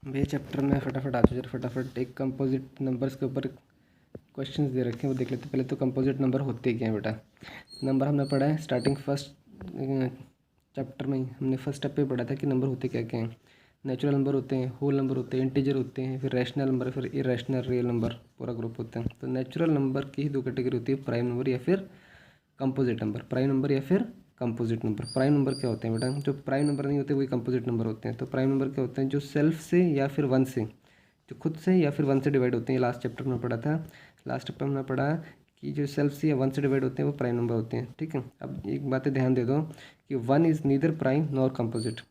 भैया चैप्टर में फटाफट आ जाओ जरा फटाफट। एक कंपोजिट नंबर्स के ऊपर क्वेश्चंस दे रखे हैं, वो देख लेते हैं। पहले तो कंपोजिट नंबर होते क्या हैं बेटा। नंबर हमने पढ़ा है स्टार्टिंग फर्स्ट चैप्टर में ही, हमने फर्स्ट स्टेप पे पढ़ा था कि नंबर होते क्या क्या हैं। नेचुरल नंबर होते हैं, होल नंबर होते हैं, इंटीजर होते हैं, फिर रैशनल नंबर, फिर इरेशनल रियल नंबर, पूरा ग्रुप होता है। तो नेचुरल नंबर की ही दो कैटेगरी होती है, प्राइम नंबर या फिर कंपोजिट नंबर। प्राइम नंबर या फिर कंपोजिट नंबर। प्राइम नंबर क्या होते हैं बेटा, जो प्राइम नंबर नहीं होते वही कंपोजिट नंबर होते हैं। तो प्राइम नंबर क्या होते हैं, जो सेल्फ से या फिर वन से, जो खुद से या फिर वन से डिवाइड होते हैं। लास्ट चैप्टर में पढ़ा था, लास्ट चैप्टर में पढ़ा कि जो सेल्फ से या वन से डिवाइड होते हैं वो प्राइम नंबर होते हैं। ठीक है, अब एक बात ध्यान दे दो कि one is neither prime nor composite.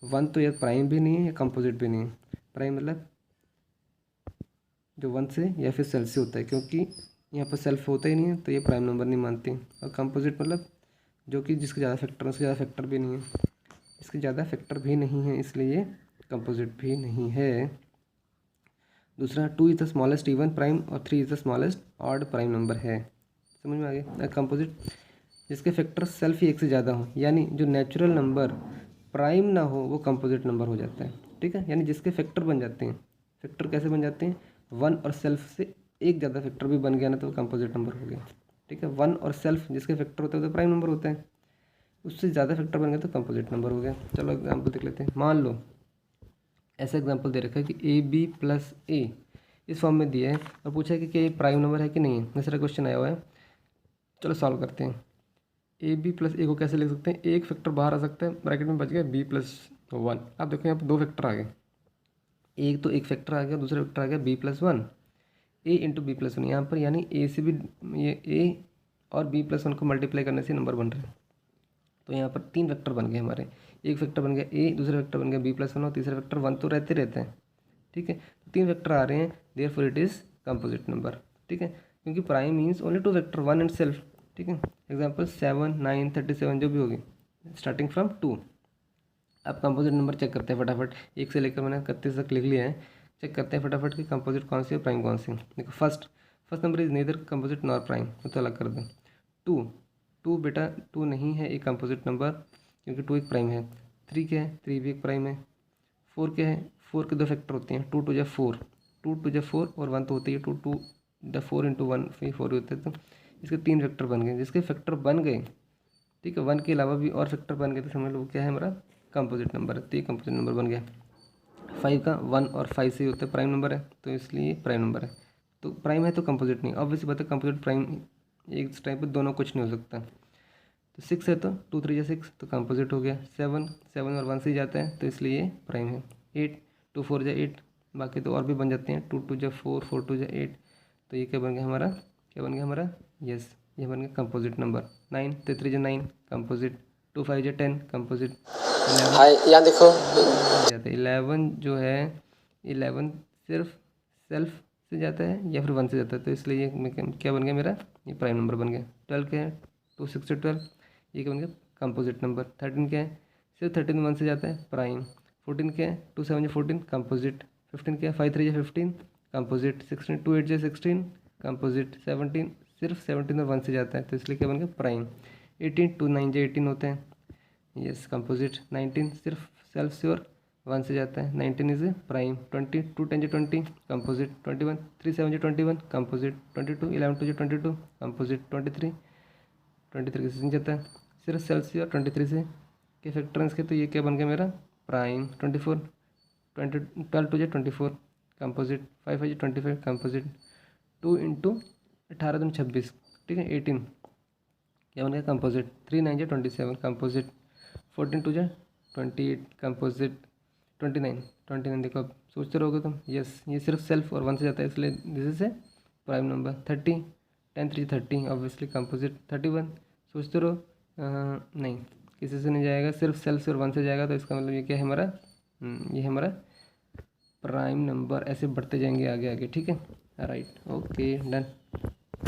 One तो या प्राइम भी नहीं है या कंपोजिट भी नहीं है। प्राइम मतलब जो वन से या फिर सेल्फ से होता है, क्योंकि यहाँ पर सेल्फ होता ही नहीं है तो ये प्राइम नंबर नहीं मानते। और कंपोजिट मतलब जो कि जिसके ज़्यादा फैक्टर, उसके ज़्यादा फैक्टर भी नहीं है, इसके ज़्यादा फैक्टर भी नहीं है, इसलिए ये कंपोजिट भी नहीं है। दूसरा, 2 is the smallest even prime और 3 is the smallest odd prime number है। समझ में आ गया। कंपोजिट जिसके फैक्टर सेल्फ ही एक से ज़्यादा हो, यानी जो नेचुरल नंबर प्राइम ना हो वो कंपोजिट नंबर हो जाता है। ठीक है, यानी जिसके फैक्टर बन जाते हैं। फैक्टर कैसे बन जाते हैं, वन और सेल्फ से एक ज़्यादा फैक्टर भी बन गया ना तो कंपोजिट नंबर हो गया। ठीक है, वन और सेल्फ जिसके फैक्टर होते हैं तो प्राइम नंबर होता है, उससे ज़्यादा फैक्टर बन गया तो कंपोजिट नंबर हो गया। चलो एग्जाम्पल देख लेते हैं। मान लो ऐसा एग्जाम्पल दे रखा है कि ए बी प्लस ए इस फॉर्म में दिया है और पूछा है कि ये प्राइम नंबर है कि नहीं है। दूसरा क्वेश्चन आया हुआ है, चलो सॉल्व करते हैं। ए बी प्लस ए को कैसे लिख सकते हैं, एक फैक्टर बाहर आ सकता है, ब्रैकेट में बच गया बी प्लस वन। अब देखो यहाँ पर दो फैक्टर आ गए, एक तो एक फैक्टर आ गया, दूसरा फैक्टर आ गया बी प्लस वन, ए इंटू बी प्लस वन। यहाँ पर यानी ए से भी ये ए और बी प्लस वन को मल्टीप्लाई करने से नंबर बन रहे हैं। तो यहाँ पर तीन वेक्टर बन गए हमारे, एक वेक्टर बन गया ए, दूसरा वेक्टर बन गया बी प्लस वन और तीसरा वेक्टर वन तो रहते रहते हैं। ठीक है, तो तीन वेक्टर आ रहे हैं, therefore it is composite number. ठीक है, क्योंकि prime means only two factor, one and self. ठीक है, एग्जाम्पल 7, 9, 37 जो भी होगी स्टार्टिंग फ्रॉम 2। अब कंपोजिट नंबर चेक करते हैं फटाफट, एक से लेकर मैंने 31 तक लिख लिया है। चेक करते हैं फटाफट कि कंपोजिट कौन सी है, प्राइम कौन सी है। देखो first number is nether composite nor prime, तो अलग कर दें। टू बेटा टू नहीं है एक कंपोजिट नंबर, क्योंकि टू एक प्राइम है। थ्री क्या है, थ्री भी एक प्राइम है। फोर क्या है, फोर के दो फैक्टर होते हैं, टू टू जा फोर, टू टू जा फोर और वन तो होते ही, two two the four into one फिर फोर होते हैं। तो इसके तीन फैक्टर बन गए, जिसके फैक्टर बन गए, ठीक है, वन के अलावा भी और फैक्टर बन गए तो समझ लो वो क्या है, हमारा कंपोजिट नंबर है। तो ये कंपोजिट नंबर बन गया। फाइव का वन और फाइव से ही होता है, प्राइम नंबर है तो इसलिए प्राइम नंबर है। तो प्राइम है तो कंपोजिट नहीं, ऑब्वियसली बात है कंपोजिट प्राइम एक टाइप पर दोनों कुछ नहीं हो सकता। तो सिक्स है तो टू थ्री या सिक्स तो कंपोजिट हो गया। सेवन, सेवन और वन से ही जाता है तो इसलिए ये प्राइम है। एट, टू फोर जा एट, बाकी तो और भी बन जाते हैं, टू टू जा फोर, फोर टू जा एट, तो ये क्या बन गया हमारा, क्या बन गया हमारा, यस ये बन गया कंपोजिट नंबर। नाइन, तो थ्री जा नाइन कंपोजिट, टू फाइव जा 10 कंपोजिट। हाय यहाँ देखो जाता है 11 जो है, 11 सिर्फ सेल्फ से जाता है या फिर वन से जाता है, तो इसलिए ये क्या बन गया मेरा, ये प्राइम नंबर बन गया। 12 क्या है, 2 6 से 12, ये क्या बन गया कंपोजिट नंबर। 13 क्या है, सिर्फ 13 वन से जाता है, प्राइम। 14 क्या है, 2 7 14 कंपोजिट। 15 क्या है, 5 3 15 कंपोजिट। 16, 2 8 16 कंपोजिट। 17 सिर्फ 17 और वन से जाता है तो इसलिए क्या बन गया प्राइम। 18, 2 9 18 होते हैं, यस कंपोजिट। 19 सिर्फ सेल्फ से और वन से जाता है, 19 is prime. 20, 2 10 20 composite. 21, 3 7 21 composite. 22, 11 2 22 composite. 23, 23 किसी से जाता है, सिर्फ सेल्फ से और 23 से के फैक्टर्स के, तो ये क्या बन गया मेरा प्राइम। 24, 12 2 24 कंपोजिट। 5 5 25 कंपोजिट। 2 इंटू 18 दूनी 26, ठीक है 18 क्या बन गया कंपोजिट। 3 9 27 कंपोजिट। 14 2 28 कंपोजिट। 29 देखो अब सोचते रहोगे तुम, यस ये सिर्फ सेल्फ और वन से जाता है इसलिए this is a prime number. 30, 10 3 30 obviously composite. 31 सोचते रहो, नहीं किसी से नहीं जाएगा, सिर्फ सेल्फ से और वन से जाएगा, तो इसका मतलब ये क्या है हमारा, ये हमारा प्राइम नंबर। ऐसे बढ़ते जाएंगे आगे आगे, ठीक है, राइट, ओके डन।